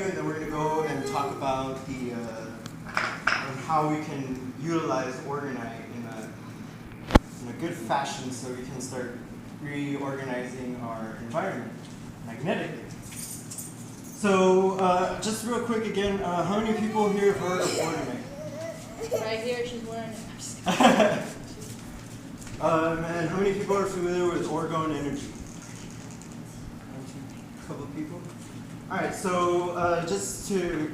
and then we're going to go and talk about the how we can utilize Orgonite in a good fashion so we can start reorganizing our environment magnetically. So just real quick again, how many people here have heard of Orgonite? Right here, she's wearing it. And how many people are familiar with Orgone energy? A couple of people? Alright, so just to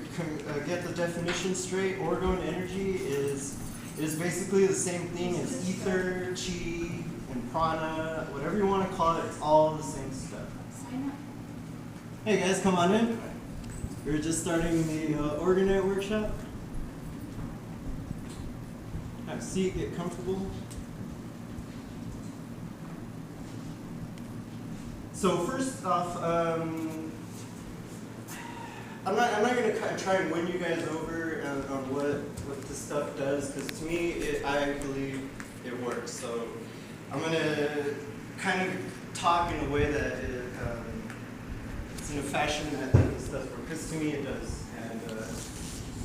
get the definition straight, Orgone energy is basically the same thing as ether, chi, and prana, whatever you want to call it, it's all the same stuff. Hey guys, come on in. We're just starting the Orgonite workshop. Have a seat, get comfortable. So first off, I'm not going to try and win you guys over on what this stuff does, because to me, I believe it works. So I'm going to kind of talk in a way that it's in a fashion that I think this does work, because to me it does. And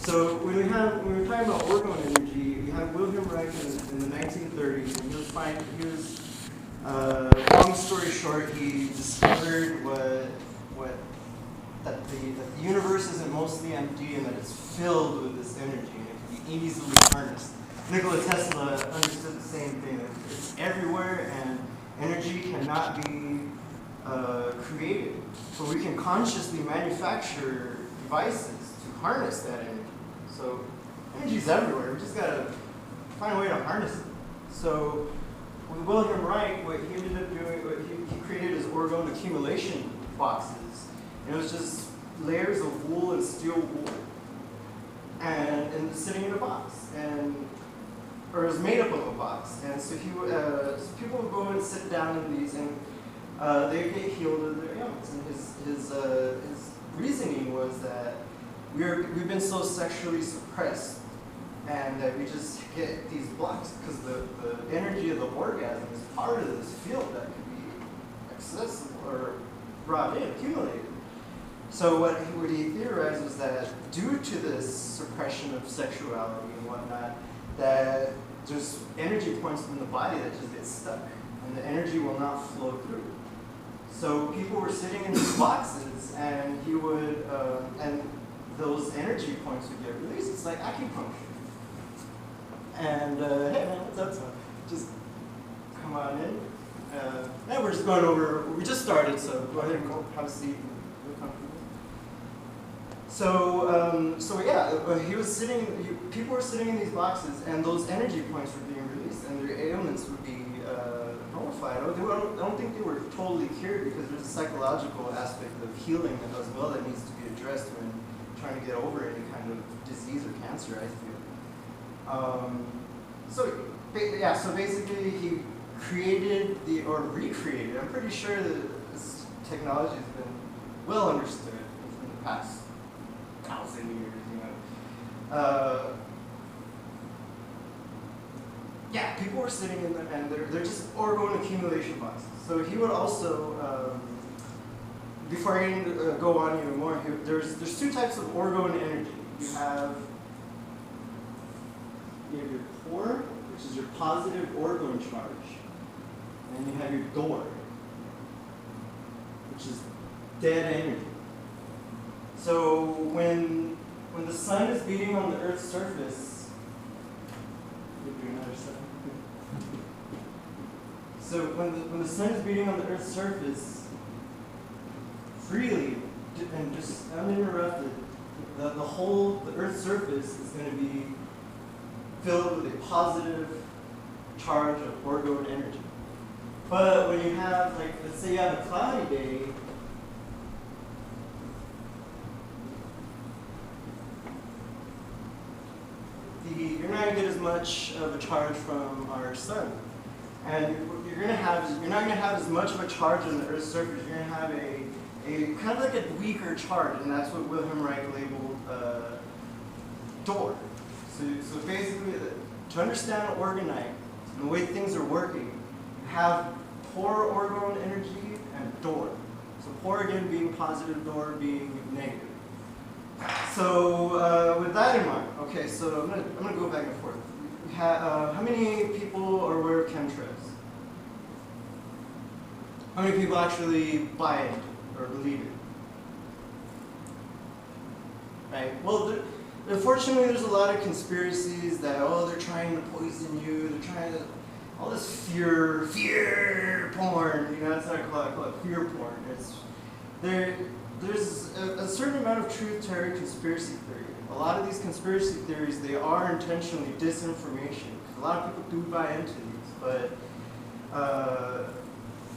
so when we're talking about Orgone energy, you have Wilhelm Reich in the 1930s, and long story short, he discovered that the universe isn't mostly empty and that it's filled with this energy and it can be easily harnessed. Nikola Tesla understood the same thing. It's everywhere and energy cannot be created. So we can consciously manufacture devices to harness that energy. So energy's everywhere. We just got to find a way to harness it. So with Wilhelm Reich, what he ended up doing, he created his Orgone accumulation boxes. And it was just layers of wool and steel wool, and sitting in a box, or it was made up of a box. And so so people would go and sit down in these, and they get healed of their ailments. And his reasoning was that we've been so sexually suppressed, and that we just get these blocks because the energy of the orgasm is part of this field that can be accessible or brought in, accumulated. So what he theorized was that due to this suppression of sexuality and whatnot, that there's energy points in the body that just get stuck, and the energy will not flow through. So people were sitting in these boxes, and he would, and those energy points would get released. It's like acupuncture. And hey man, what's up? Just come on in. And we're just going over. We just started, so go ahead and have a seat. So yeah, he was sitting. People were sitting in these boxes, and those energy points were being released, and their ailments would be nullified. I don't think they were totally cured, because there's a psychological aspect of healing as well that needs to be addressed when trying to get over any kind of disease or cancer, I feel. So basically he created or recreated. I'm pretty sure that this technology has been well understood in the past 1,000 years, yeah, people were sitting in them, and they're just Orgone accumulation boxes. So he would also, before I go on even more, there's two types of Orgone energy. You have your core, which is your positive Orgone charge, and you have your door, which is dead energy. So when the sun is beating on the Earth's surface, so when the sun is beating on the Earth's surface freely and just uninterrupted, the Earth's surface is going to be filled with a positive charge of Orgone energy. But when you have, like, let's say you have a cloudy day, you're not going to get as much of a charge from our sun. And you're not going to have as much of a charge on the Earth's surface. You're going to have a kind of like a weaker charge, and that's what Wilhelm Reich labeled door. So basically, to understand Orgonite and the way things are working, you have poor Orgone energy and door. So poor again being positive, door being negative. So with that in mind, okay, so I'm gonna go back and forth. How many people are aware of chemtrails? How many people actually buy it or believe it? Right. Well, unfortunately, there's a lot of conspiracies that they're trying to poison you. They're trying to all this fear porn. That's what I call it fear porn. There's a certain amount of truth to every conspiracy theory. A lot of these conspiracy theories, they are intentionally disinformation. A lot of people do buy into these, but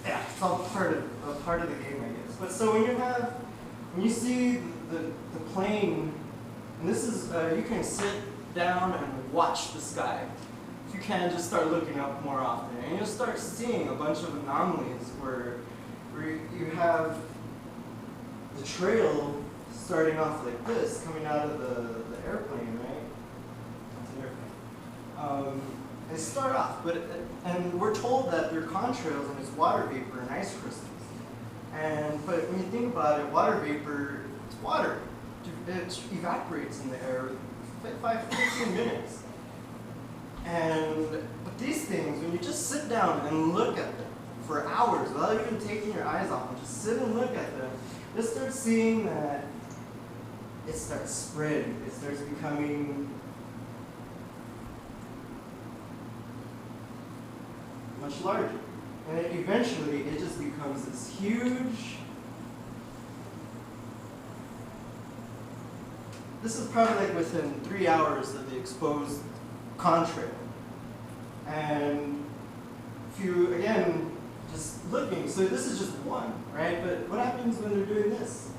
it's all part of the game, I guess. But so when you see the plane, and this is you can sit down and watch the sky. If you can, just start looking up more often, and you'll start seeing a bunch of anomalies where you have the trail starting off like this, coming out of the airplane, right? It's an airplane. They start off, and we're told that they're contrails and it's water vapor and ice crystals. But when you think about it, water vapor, it's water. It evaporates in the air in 15 minutes. But these things, when you just sit down and look at them for hours, without even taking your eyes off them, just sit and look at them, you'll start seeing that it starts spreading. It starts becoming much larger. And eventually, it just becomes this huge. This is probably like within 3 hours of the exposed contrail. And if you, again, just looking, so this is just one, right? But what happens when they're doing this?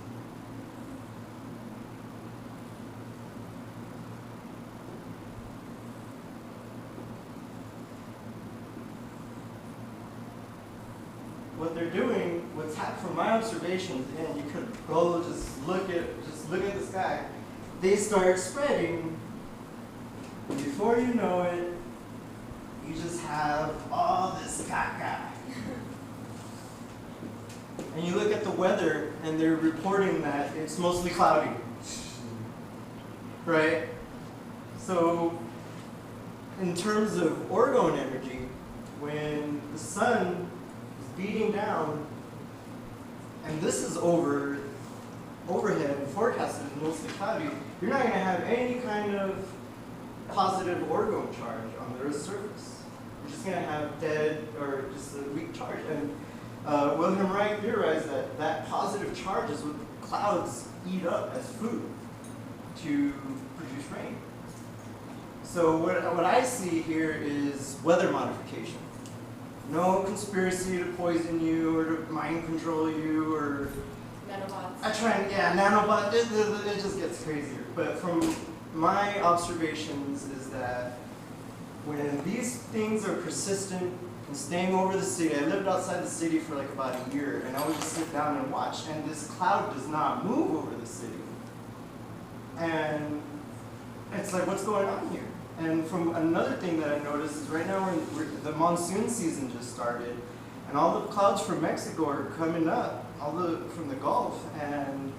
What they're doing, from my observations, and you could go just look at the sky, they start spreading, and before you know it, you just have all this caca. And you look at the weather, and they're reporting that it's mostly cloudy, right? So, in terms of orgone energy, when the sun is beating down, and this is overhead and forecasted as mostly cloudy, you're not going to have any kind of positive orgone charge on the Earth's surface. You're just going to have dead or just a weak charge. And Wilhelm Reich theorized that positive charge is what the clouds eat up as food to produce rain. So what I see here is weather modification. No conspiracy to poison you or to mind control you or nanobots. Nanobots. It just gets crazier. But from my observations is that when these things are persistent and staying over the city, I lived outside the city for like about a year, and I would just sit down and watch, and this cloud does not move over the city. And it's like, what's going on here? And from another thing that I noticed is right now the monsoon season just started, and all the clouds from Mexico are coming up, from the Gulf, and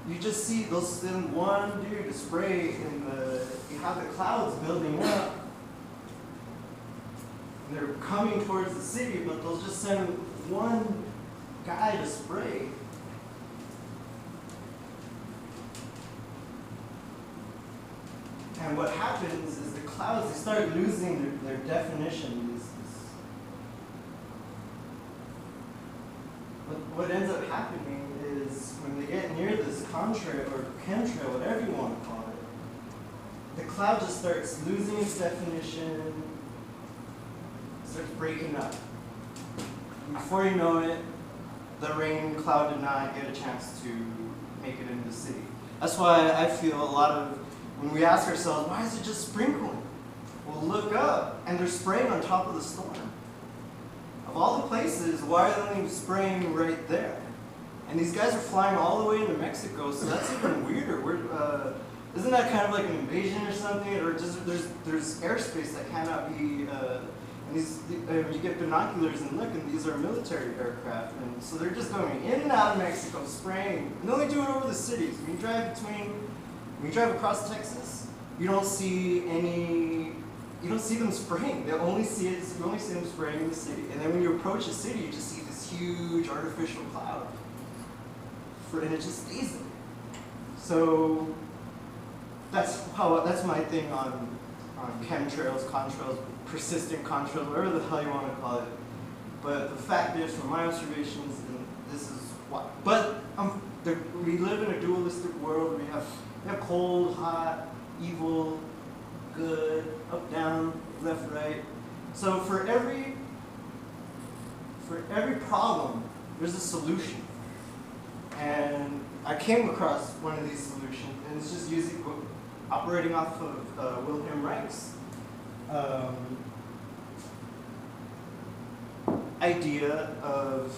you just see they'll send one dude to spray you have the clouds building up, and they're coming towards the city, but they'll just send one guy to spray. And what happens is the clouds, they start losing their definition. What ends up happening is when they get near this contrail or chemtrail, whatever you want to call it, the cloud just starts losing its definition, starts breaking up. And before you know it, the rain cloud did not get a chance to make it into the city. That's why I feel a lot of, when we ask ourselves, why is it just sprinkling? We'll look up, and they're spraying on top of the storm. Of all the places, why are they only spraying right there? And these guys are flying all the way into Mexico, so that's even weirder. Isn't that kind of like an invasion or something? Or just there's airspace that cannot be. And you get binoculars and look, and these are military aircraft, and so they're just going in and out of Mexico, spraying. And they only do it over the cities. When you drive between When you drive across Texas, you don't see them spraying. You only see them spraying in the city. And then when you approach the city, you just see this huge artificial cloud. And it just stays there. So that's my thing on chemtrails, contrails, persistent contrails, whatever the hell you want to call it. But the fact is, from my observations, and this is why. But we live in a dualistic world. We have cold, hot, evil, good, up, down, left, right. So for every problem, there's a solution. And I came across one of these solutions, and it's just operating off of Wilhelm Reich's idea of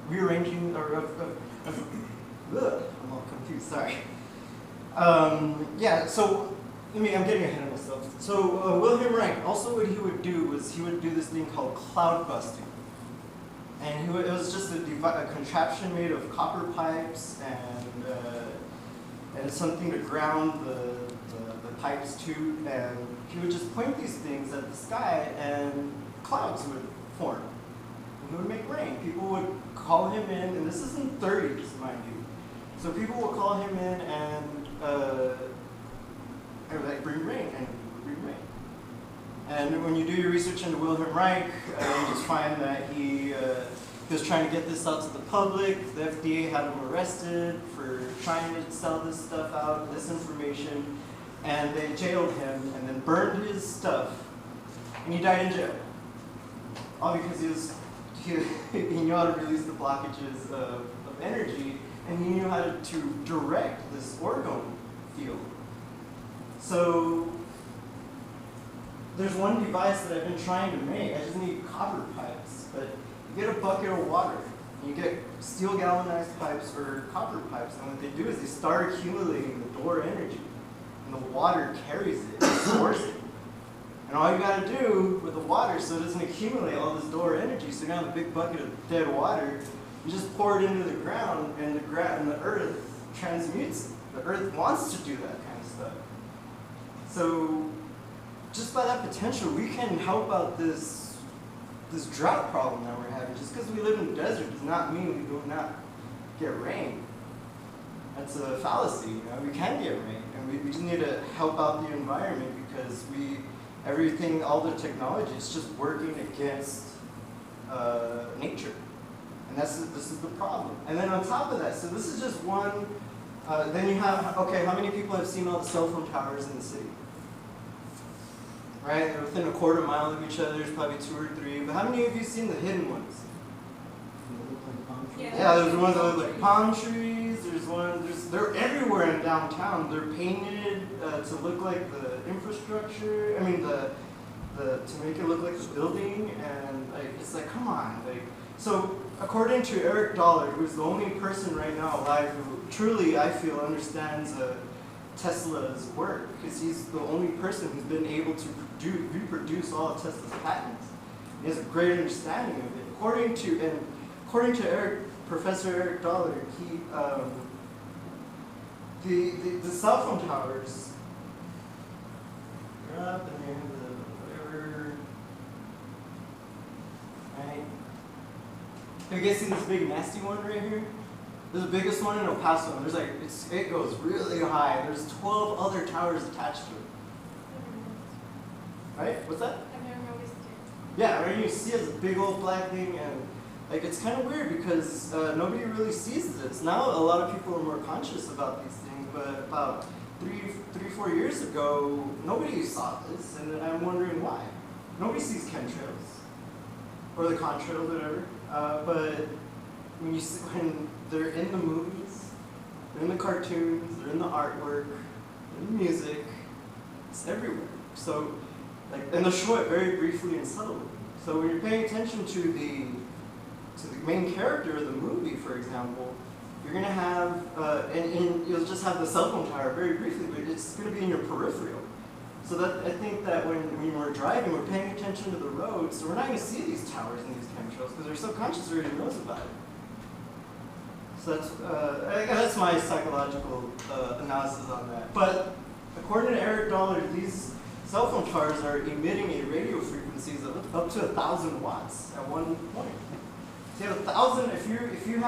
rearranging, or I'm all confused, sorry. Yeah, so, I'm getting ahead of myself. So Wilhelm Reich, also what he would do was he would do this thing called cloud busting. And it was just a contraption made of copper pipes and something to ground the pipes to. And he would just point these things at the sky, and clouds would form. And he would make rain. People would call him in, and this is in the 30s, mind you. So people would call him in and bring rain, and he would bring rain. And when you do your research into Wilhelm Reich, you just find that he was trying to get this out to the public. The FDA had him arrested for trying to sell this stuff out, this information, and they jailed him and then burned his stuff, and he died in jail. All because he knew how to release the blockages of energy, and he knew how to direct this orgone field. So there's one device that I've been trying to make. I just need copper pipes, but you get a bucket of water, and you get steel galvanized pipes or copper pipes, and what they do is they start accumulating the door energy, and the water carries it, and stores it. And all you gotta do with the water, so it doesn't accumulate all this door energy, so you don't have a big bucket of dead water, you just pour it into the ground, and the earth transmutes it. The earth wants to do that kind of stuff. So just by that potential, we can help out this drought problem that we're having. Just because we live in the desert does not mean we do not get rain. That's a fallacy. We can get rain, and we just need to help out the environment, because everything, all the technology is just working against nature, and this is the problem. And then on top of that, so this is just one. Then you have, okay, how many people have seen all the cell phone towers in the city? Right, they're within a quarter mile of each other. There's probably 2 or 3. But how many of you seen the hidden ones? Yeah, there's ones that look like palm trees. They're everywhere in downtown. They're painted to look like the infrastructure. I mean, to make it look like the building, and it's like, come on, So according to Eric Dollar, who's the only person right now alive who truly, I feel, understands Tesla's work, because he's the only person who's been able to reproduce all of Tesla's patents. He has a great understanding of it. According to Professor Eric Dollar, the cell phone towers, they're up and they're in the whatever, right? Have you guys seen this big nasty one right here? There's the biggest one in El Paso, and it goes really high. There's 12 other towers attached to it. Right? What's that? I've never noticed it. Yeah, right. You see it as a big old black thing, and it's kind of weird because nobody really sees this. Now a lot of people are more conscious about these things, but about 4 years ago, nobody saw this, and I'm wondering why. Nobody sees chemtrails or the contrails, whatever. But when they're in the movies, they're in the cartoons, they're in the artwork, they're in the music, it's everywhere. So, and they'll show it very briefly and subtly. So when you're paying attention to the main character of the movie, for example, you're gonna have, and you'll just have the cell phone tower very briefly, but it's gonna be in your peripheral. So that I think that when we're driving, we're paying attention to the road, so we're not gonna see these towers and these chemtrails because our subconscious already knows about it. So that's my psychological analysis on that. But according to Eric Dollar, these cell phone towers are emitting a radio frequencies of up to 1,000 watts at one point. So you have 1,000. If you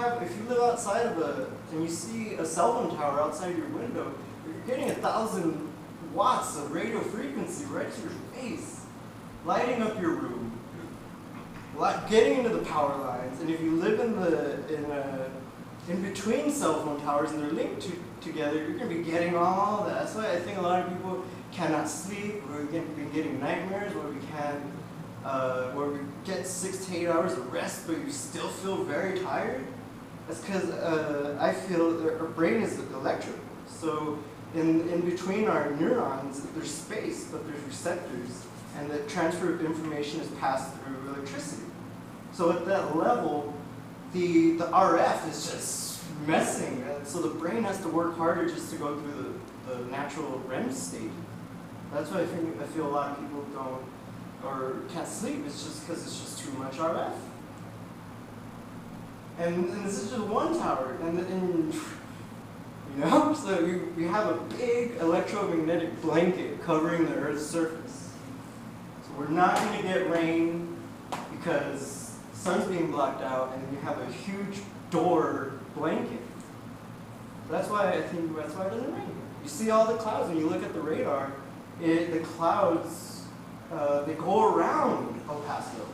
live outside of and you see a cell phone tower outside your window, you're getting 1,000 watts of radio frequency right to your face, lighting up your room, getting into the power lines. And if you live in between cell phone towers and they're linked together, you're going to be getting all that. That's why I think a lot of people cannot sleep. We've been getting nightmares where we get 6 to 8 hours of rest, but you still feel very tired. That's because I feel our brain is electrical. So in between our neurons, there's space, but there's receptors, and the transfer of information is passed through electricity. So at that level, the RF is just messing, so the brain has to work harder just to go through the natural REM state. That's why I feel a lot of people don't or can't sleep. It's just because it's just too much RF. And this is just one tower, and so we have a big electromagnetic blanket covering the Earth's surface. So we're not going to get rain because the sun's being blocked out, and then you have a huge door blanket. That's why it doesn't rain. You see all the clouds when you look at the radar. The clouds they go around El Paso.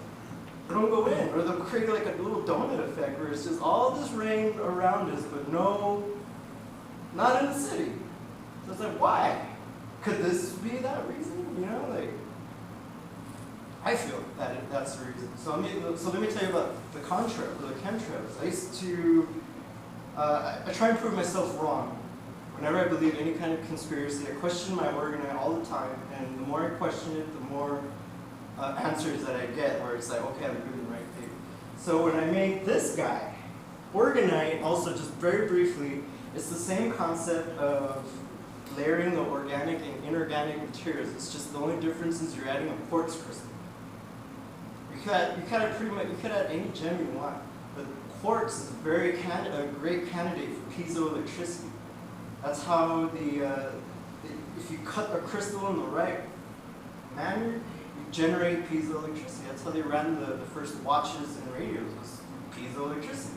They don't go in, or they'll create like a little donut effect where it's just all this rain around us, but not in the city. So it's like, why? Could this be that reason? I feel that that's the reason. So let me tell you about the chemtrails. I used to, I try and prove myself wrong. Whenever I believe any kind of conspiracy, I question my Orgonite all the time, and the more I question it, the more answers that I get, where it's like, okay, I'm doing the right thing. So when I made this guy, Orgonite, also just very briefly, it's the same concept of layering the organic and inorganic materials. It's just the only difference is you're adding a quartz crystal. You could add any gem you want, but quartz is a great candidate for piezoelectricity. That's how if you cut a crystal in the right manner, you generate piezoelectricity. That's how they ran the first watches and radios, was piezoelectricity.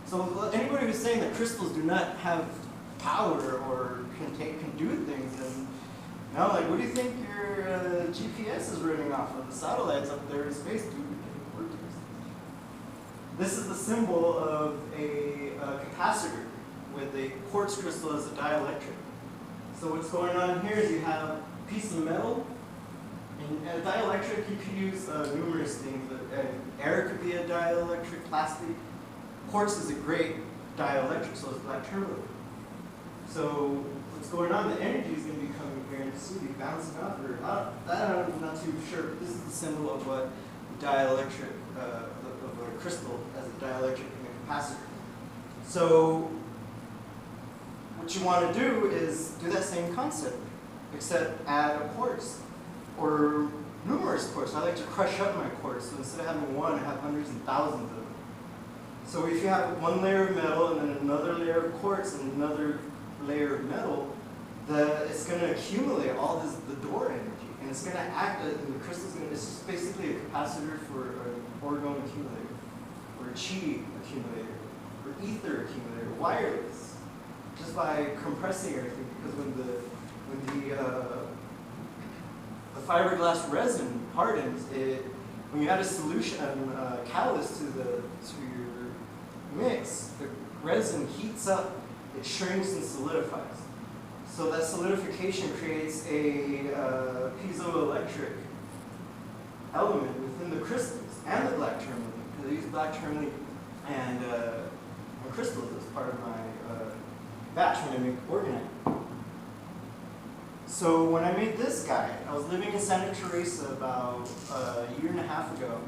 So anybody who's saying that crystals do not have power or can do things, and what do you think your GPS is running off of? The satellites up there in space do work. This is the symbol of a capacitor with a quartz crystal as a dielectric. So what's going on here is you have a piece of metal, and a dielectric you can use numerous things. Air could be a dielectric, plastic. Quartz is a great dielectric, so it's black tourmaline. So what's going on, the energy is going to be coming here and it's going to be bouncing off. I'm not too sure, but this is the symbol of what dielectric, of a crystal as a dielectric and a capacitor. So what you want to do is do that same concept, except add a quartz, or numerous quartz. I like to crush up my quartz, so instead of having one, I have hundreds and thousands of them. So if you have one layer of metal and then another layer of quartz and another layer of metal, it's going to accumulate all the door energy, and it's going to act, and the crystal's going to, it's just basically a capacitor for an orgone accumulator, or a chi accumulator, or ether accumulator, wireless, just by compressing everything. Because when the fiberglass resin hardens, when you add a solution, catalyst to your mix, the resin heats up, it shrinks and solidifies. So that solidification creates a piezoelectric element within the crystals and the black tourmaline. Because I use black tourmaline and crystals as part of my batch when I make Orgonite. So when I made this guy, I was living in Santa Teresa about a year and a half ago,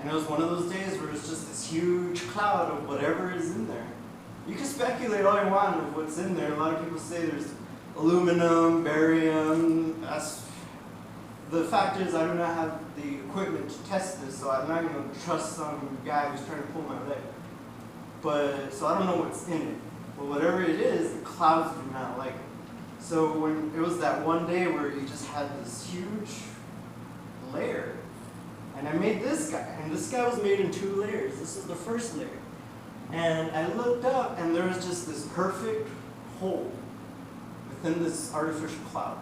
and it was one of those days where it's just this huge cloud of whatever is in there. You can speculate all you want of what's in there. A lot of people say there's aluminum, barium. The fact is, I do not have the equipment to test this, so I'm not going to trust some guy who's trying to pull my leg. so I don't know what's in it. But whatever it is, the clouds do not like it. So when it was that one day where you just had this huge layer, and I made this guy, and this guy was made in 2 layers. This is the first layer. And I looked up, and there was just this perfect hole within this artificial cloud.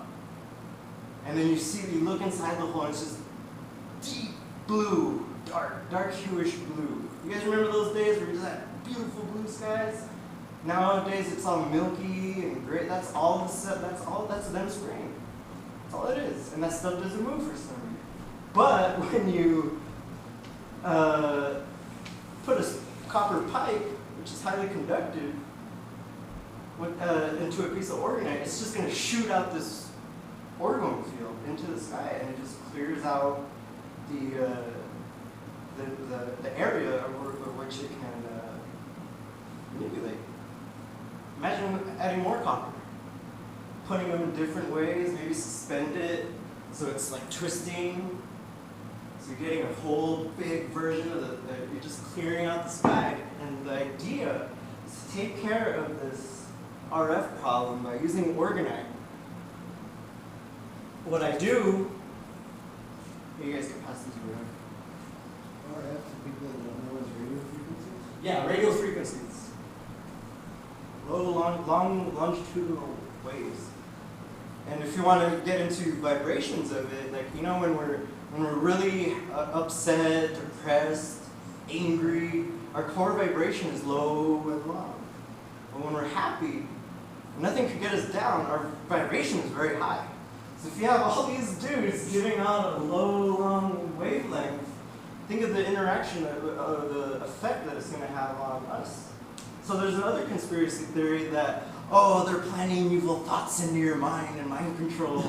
And then you look inside the hole, and it's just deep blue, dark hueish blue. You guys remember those days where you just had beautiful blue skies? Nowadays it's all milky and gray. That's them spraying. That's all it is. And that stuff doesn't move for some reason. But when you put a copper pipe, which is highly conductive, into a piece of Orgonite, it's just going to shoot out this orgone field into the sky, and it just clears out the area over which it can manipulate. Imagine adding more copper, putting them in different ways, maybe suspend it so it's like twisting. So you're getting a whole big version of you're just clearing out the sky. And the idea is to take care of this RF problem by using Orgonite. What I do, you guys can pass these around. RF, for people that don't know, is radio frequencies? Yeah, radio frequencies. Low, long longitudinal waves. And if you want to get into vibrations of it, like, you know, when we're really upset, depressed, angry, our core vibration is low and long. But when we're happy, nothing could get us down, our vibration is very high. So if you have all these dudes giving out a low, long wavelength, think of the interaction, the effect that it's going to have on us. So there's another conspiracy theory that, oh, they're planting evil thoughts into your mind and mind control.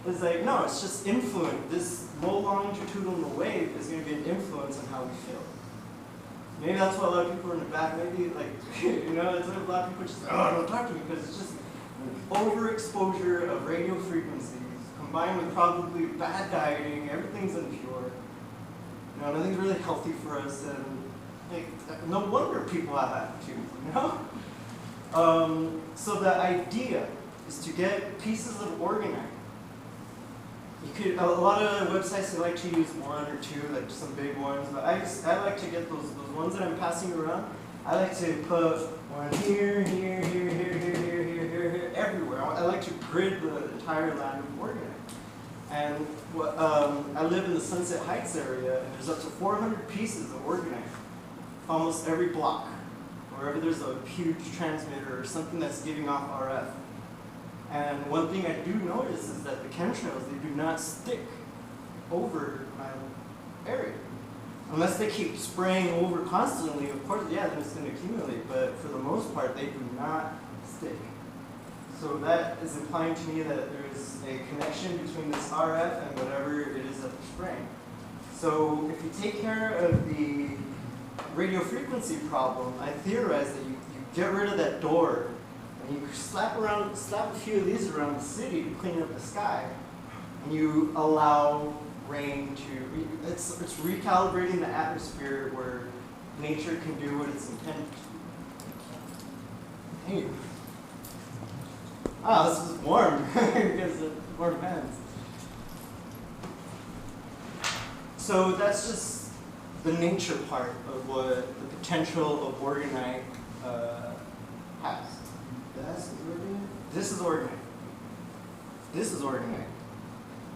It's like, no, it's just influence. This low longitudinal wave is going to be an influence on how we feel. Maybe that's why a lot of people are in the back, maybe like, you know, it's like a lot of people just, oh, don't talk to me, because it's just overexposure of radio frequencies combined with probably bad dieting, everything's impure. You know, nothing's really healthy for us, and like, no wonder people have attitudes, you know? So the idea is to get pieces of Orgonite. You could, a lot of websites, they like to use 1 or 2, like some big ones, but I like to get those ones that I'm passing around. I like to put one here, everywhere. I like to grid the entire land of Orgonite. And I live in the Sunset Heights area, and there's up to 400 pieces of Orgonite, almost every block, wherever there's a huge transmitter or something that's giving off RF. And one thing I do notice is that the chemtrails, they do not stick over my area. Unless they keep spraying over constantly, of course, yeah, then it's going to accumulate, but for the most part, they do not stick. So that is implying to me that there is a connection between this RF and whatever it is that they're spraying. So if you take care of the radio frequency problem, I theorize that you get rid of that door, and you slap a few of these around the city to clean up the sky, and you allow rain to, it's recalibrating the atmosphere where nature can do what it's intended to. Hey. Ah, this is warm because of warm hands. So that's just the nature part of what the potential of Orgonite has. This is Orgonite. This is Orgonite.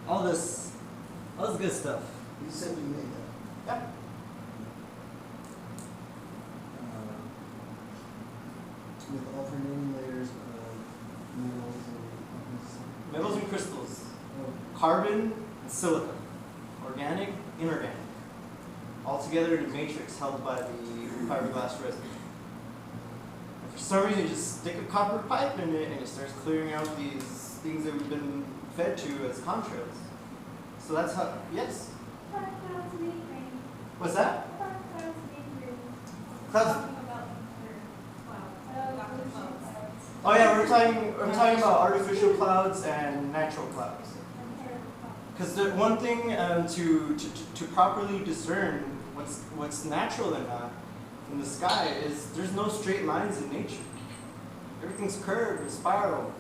All this good stuff. You said you made that. Yep. With alternating layers of Metals and crystals. Oh. Carbon and silicon. Organic, inorganic. All together in a matrix held by the fiberglass resin. And for some reason, you just stick a copper pipe in it and it starts clearing out these things that we've been fed to as contrails. So that's how, yes? What's that? Clouds. Oh yeah, we're talking about artificial clouds and natural clouds. Because the one thing to properly discern what's natural and not in the sky is there's no straight lines in nature. Everything's curved and spiral.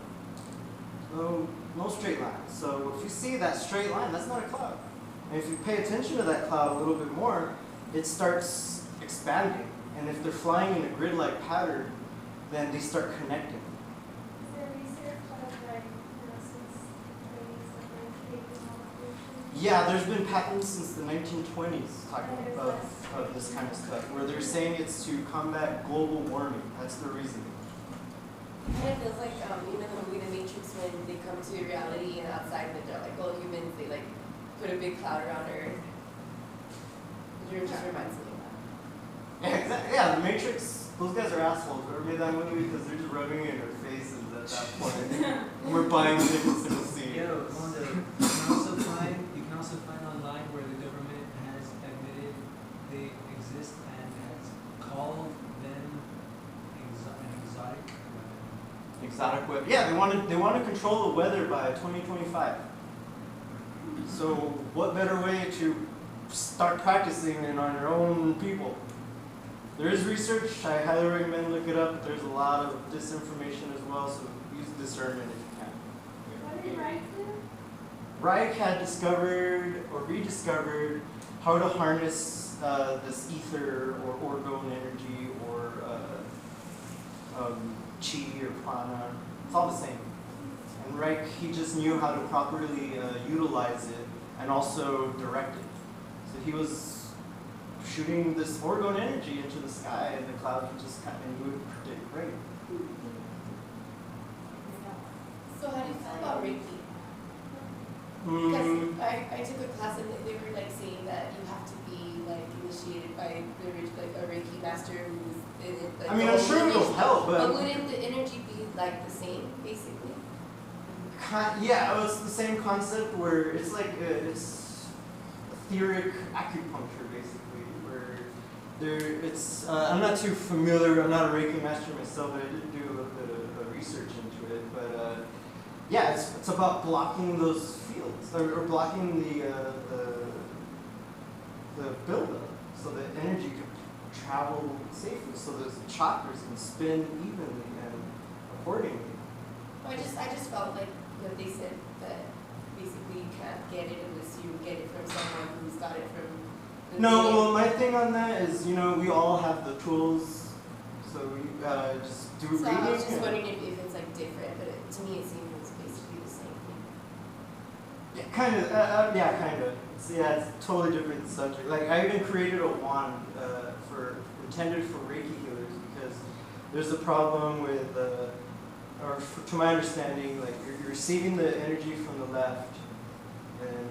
No straight lines. So if you see that straight line, that's not a cloud. And if you pay attention to that cloud a little bit more, it starts expanding. And if they're flying in a grid-like pattern, then they start connecting. Is there research of since Yeah, there's been patents since the 1920s talking of this kind of stuff, where they're saying it's to combat global warming. That's the reason. And it feels like, you know, the movie The Matrix, when they come to reality and outside the they're like, well, humans, they like put a big cloud around Earth. It just reminds me of that. Yeah, exactly. Yeah, The Matrix, those guys are assholes. Whoever made that movie, because they're just rubbing it in our faces at that point. We're buying tickets to the scene. Yo, Mando, you can also find online where the government has admitted they exist and has called them an exotic weapon. Exotic weapon. Yeah, they want to control the weather by 2025. So what better way to start practicing it on your own people? There is research. I highly recommend look it up. There's a lot of disinformation as well, so use discernment if you can. What did Reich do? Reich had discovered or rediscovered how to harness this ether or orgone energy or chi or prana. It's all the same. And Reich, he just knew how to properly utilize it and also direct it. So he was shooting this orgone energy into the sky, and the cloud would just kind of would predict rain. So how do you feel about Reiki? Mm, Because I took a class and they were like saying that you have to be like initiated by a Reiki master who's in it. Like, I mean, I'm sure it'll help, but but wouldn't the energy be like the same, basically? yeah, it's the same concept where it's like it's etheric acupuncture, basically, where it's. I'm not too familiar. I'm not a Reiki master myself, but I did do a little bit of research into it. But yeah, it's about blocking those fields or blocking the buildup, so that energy can travel safely, so those chakras can spin evenly and accordingly. I just felt like what they said, that basically you can't get it unless you get it from someone who's got it from the No, beginning. well, my thing on that is, we all have the tools, so we just do So reading. I was just and- wondering if it's like different, but to me it seems it's basically the same thing. Yeah, kind of. Yeah, kind of. It's a totally different subject. Like, I even created a wand intended for Reiki healers, because there's a problem with, to my understanding, like you're receiving the energy from the left and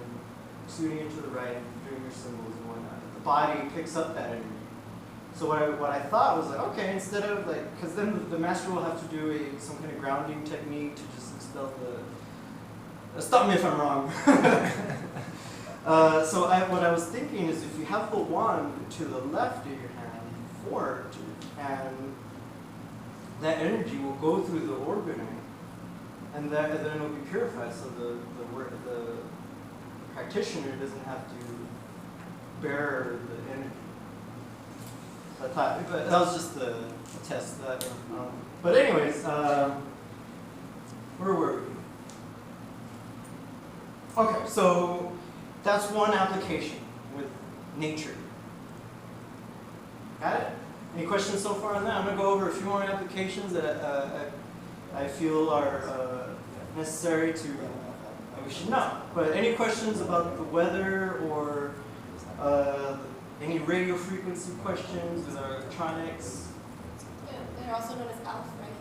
shooting it to the right, doing your symbols and whatnot. The body picks up that energy. So what I thought was like, okay, instead of like, because then the master will have to do some kind of grounding technique to just expel the. Stop me if I'm wrong. So what I was thinking is, if you have the wand to the left of your hand forward, and that energy will go through the orgonite, and then it will be purified, so the practitioner doesn't have to bear the energy. I thought, but that was just the test. But anyways, where were we? Okay, so that's one application with nature. Got it? Any questions so far on that? I'm going to go over a few more applications that I feel are necessary to, we should know. But any questions about the weather or any radio frequency questions with our electronics? Yeah, they're also known as ALF, right?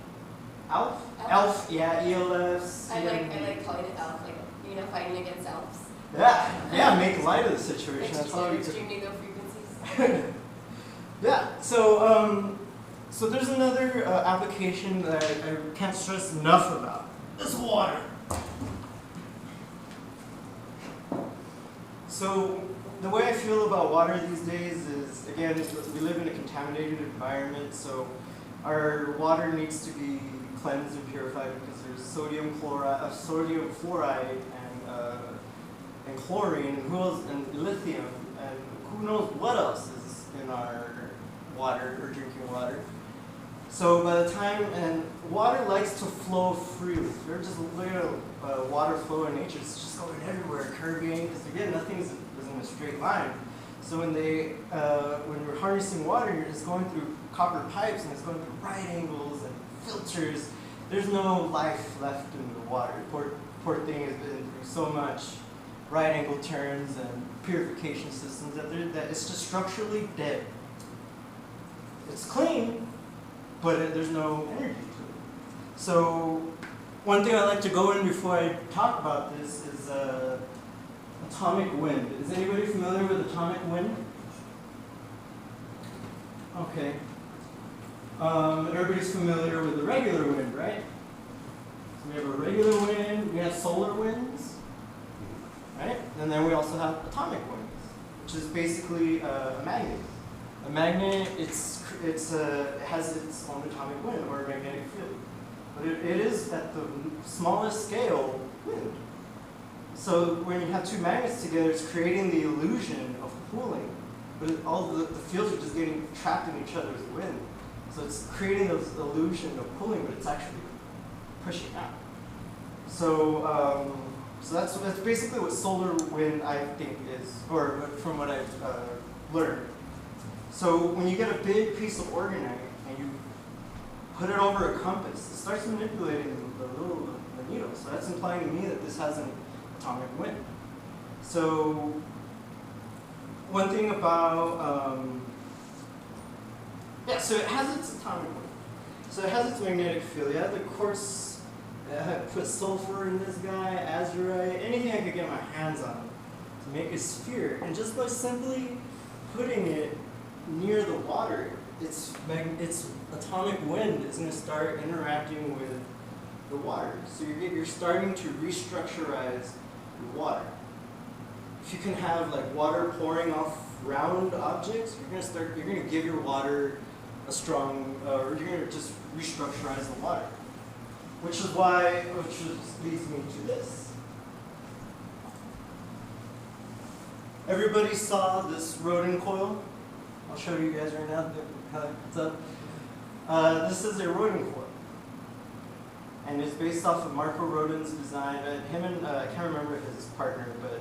ALF? ALF. ALF, yeah, ELF. I like calling it ALF, like, fighting against ALFs. Yeah, make light of the situation. That's all we do. Extremely low frequencies. Yeah, so there's another application that I can't stress enough about. This water. So the way I feel about water these days is, again, we live in a contaminated environment, so our water needs to be cleansed and purified, because there's sodium fluoride, and chlorine, and lithium, and who knows what else is in our water or drinking water. So by the time, and water likes to flow freely. If you're just looking at water flow in nature, it's just going everywhere, curving, because again, nothing is in a straight line. So when we're harnessing water, you're just going through copper pipes, and it's going through right angles and filters. There's no life left in the water. Poor thing has been through so much right angle turns and purification systems that it's just structurally dead. It's clean, but there's no energy to it. So one thing I like to go in before I talk about this is atomic wind. Is anybody familiar with atomic wind? Okay. Everybody's familiar with the regular wind, right? So we have a regular wind, we have solar winds, right? And then we also have atomic winds, which is basically a magnet. A magnet, it has its own atomic wind or magnetic field. But it is at the smallest scale wind. So when you have two magnets together, it's creating the illusion of pulling. But all the fields are just getting trapped in each other's wind. So it's creating this illusion of pulling, but it's actually pushing out. So that's basically what solar wind, I think, is, or from what I've learned. So when you get a big piece of Orgonite and you put it over a compass, it starts manipulating the needle. So that's implying to me that this has an atomic wind. So one thing about, so it has its atomic wind. So it has its magnetic field. You have the quartz, put sulfur in this guy, azurite, anything I could get my hands on to make a sphere. And just by simply putting it near the water, its atomic wind is going to start interacting with the water. So you're starting to restructurize the water. If you can have like water pouring off round objects, you're going to give your water a strong, or you're going to just restructurize the water. Which leads me to this. Everybody saw this rodent coil? I'll show you guys right now how it's up. This is a rodent coil. And it's based off of Marco Rodin's design. Him and, I can't remember his partner, but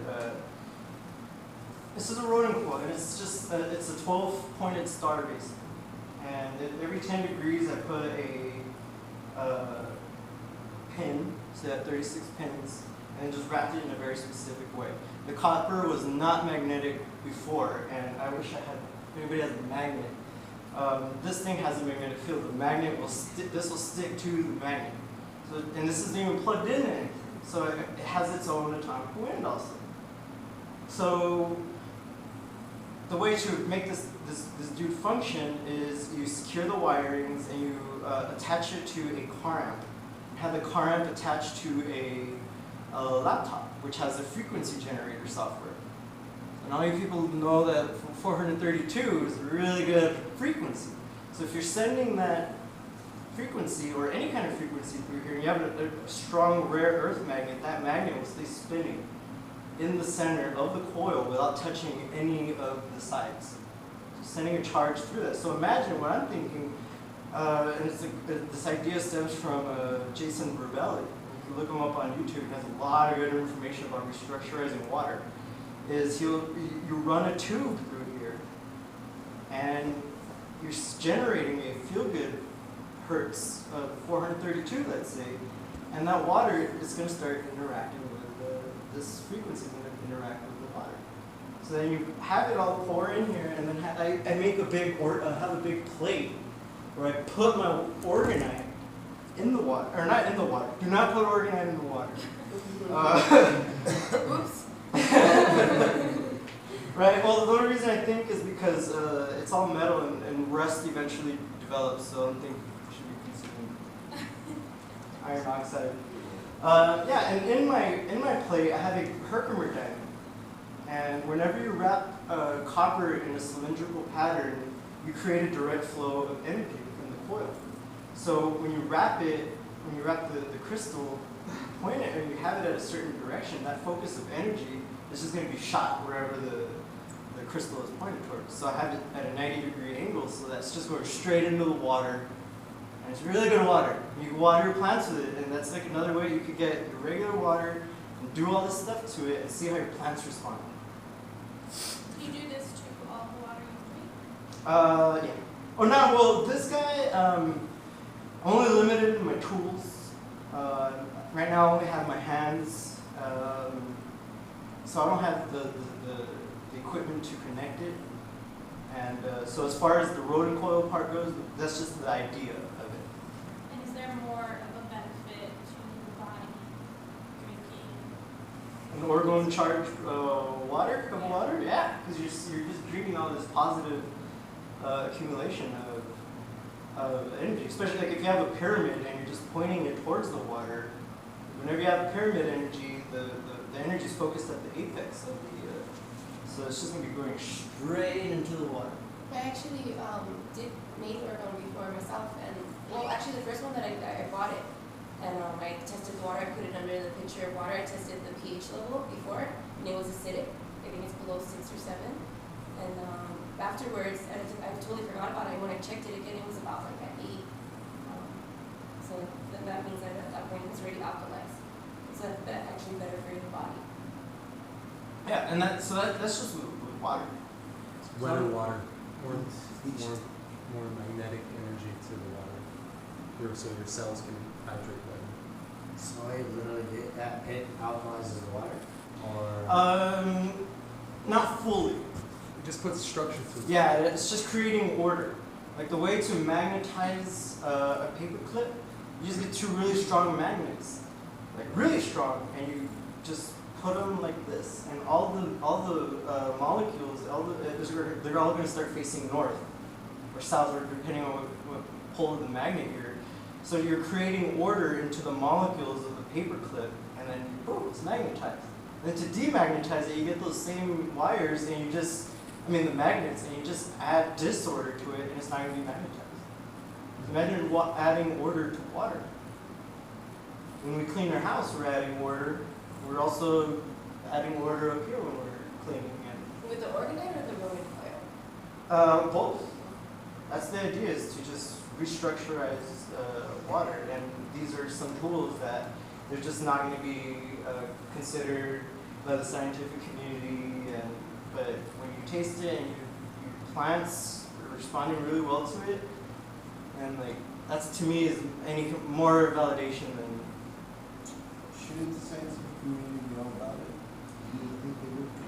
this is a rodent coil. And it's just, it's a 12-pointed star basically. And every 10 degrees I put a pin, so you have 36 pins, and just wrapped it in a very specific way. The copper was not magnetic before, and I wish I had, if anybody has a magnet, this thing has a magnetic field. The magnet will this will stick to the magnet. So, and this isn't even plugged in anything. So it has its own atomic wind also. So the way to make this dude function is you secure the wirings and you attach it to a car amp. Have the car amp attached to a laptop, which has a frequency generator software. And all you people know that 432 is really good at frequency. So if you're sending that frequency, or any kind of frequency through here, and you have a strong rare earth magnet, that magnet will stay spinning in the center of the coil without touching any of the sides. So sending a charge through that. So imagine what I'm thinking, and this idea stems from Jason Berbelli. You can look him up on YouTube. He has a lot of good information about restructurizing water. Is you run a tube through here, and you're generating a feel-good hertz of 432, let's say, and that water is going to start interacting with this frequency is going to interact with the water. So then you have it all pour in here, and then I make a big have a big plate where I put my Orgonite in the water, or not in the water. Do not put Orgonite in the water. Oops. Right. Well, the only reason I think is because it's all metal and rust eventually develops, so I don't think it should be considering iron oxide. Yeah, and in my plate I have a Herkimer diamond, and whenever you wrap copper in a cylindrical pattern, you create a direct flow of energy within the coil. So when you wrap the crystal, point it, and you have it at a certain direction, that focus of energy is just going to be shot wherever the crystal is pointed towards. So I have it at a 90-degree angle, so that's just going straight into the water. And it's really good water. You can water your plants with it, and that's like another way you could get your regular water and do all this stuff to it and see how your plants respond. Do you do this to all the water you drink? Yeah. Oh, no, well, this guy, only limited in my tools. Right now I only have my hands, so I don't have the equipment to connect it. And so as far as the rodent coil part goes, that's just the idea of it. And is there more of a benefit to the body drinking? An orgone charged water, cup of water? Yeah, because you're just drinking all this positive accumulation of energy. Especially like if you have a pyramid and you're just pointing it towards the water, whenever you have pyramid energy, the energy is focused at the apex of the, so it's just going to be going straight into the water. I actually did make orgone before myself, and well, actually the first one that I bought it, and I tested the water. I put it under the pitcher of water. I tested the pH level before, and it was acidic. I think it's below 6 or 7. And afterwards, and I totally forgot about it. When I checked it again, it was about like at 8. So then that means that at that point it's already alkalized. So that's actually better for your body. Yeah, and that's just with water. Wetter water, more magnetic energy to the water, so your cells can hydrate better. So it alkalizes the water? Or Not fully. it just puts structure to it. Yeah, it's just creating order. Like the way to magnetize a paper clip, you just get 2 really strong magnets, like really strong, and you just put them like this, and all the molecules, they're all going to start facing north or south, or depending on what pole of the magnet you're. So you're creating order into the molecules of the paper clip, and then boom, it's magnetized. And then to demagnetize it, you get those same wires, and the magnets, and you just add disorder to it, and it's not going to be magnetized. Imagine adding order to water. When we clean our house, we're adding order. We're also adding order up here when we're cleaning it. With the orgonite or the rodent coil? Both. That's the idea, is to just restructurize water. And these are some tools that they're just not going to be considered by the scientific community. But when you taste it and your plants are responding really well to it, and like that's to me is any more validation than. Shouldn't the scientific community know about it? Do you think they would be?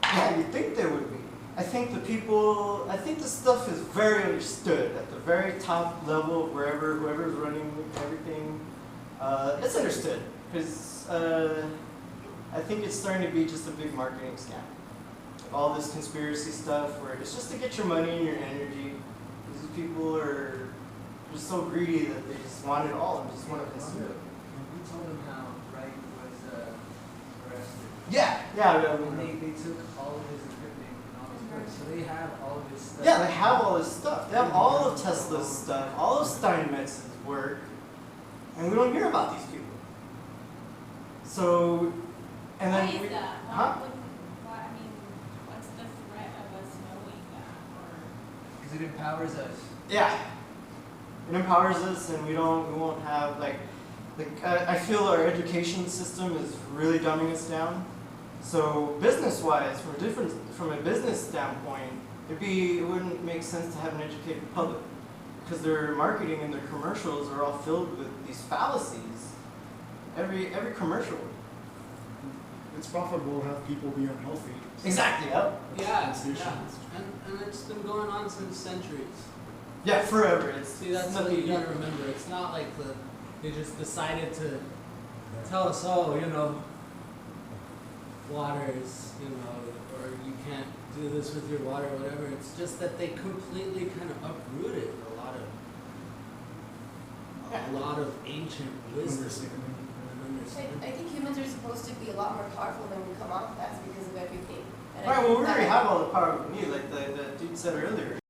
Yeah, you think there would be. I think the stuff is very understood at the very top level, whoever's running everything. It's understood, because I think it's starting to be just a big marketing scam. All this conspiracy stuff where it's just to get your money and your energy. These people are just so greedy that they just want it all and just want to consume it. We told them how Wright was arrested. Yeah. And they took all of his equipment and all his work. So they have all of his stuff. Yeah, they have all this stuff. They have all of Tesla's stuff, all of Steinmetz's work, and we don't hear about these people. So, and then Why is that? Huh? What's the threat of us knowing that? Because it empowers us. Yeah, it empowers us, and we won't have I feel our education system is really dumbing us down. So business-wise, from a business standpoint, it wouldn't make sense to have an educated public, because their marketing and their commercials are all filled with these fallacies. Every commercial. It's profitable to have people be unhealthy. Exactly. Yep. Yeah, Sensations. and it's been going on since centuries. Yeah, forever. See, that's what you gotta remember. It's not like they just decided to tell us, water is, or you can't do this with your water or whatever. It's just that they completely kind of uprooted a lot of ancient wisdom. and understanding. I think humans are supposed to be a lot more powerful than we come off as because of everything. And All right, I well, think we already that- have all the power we need, like the dude said earlier.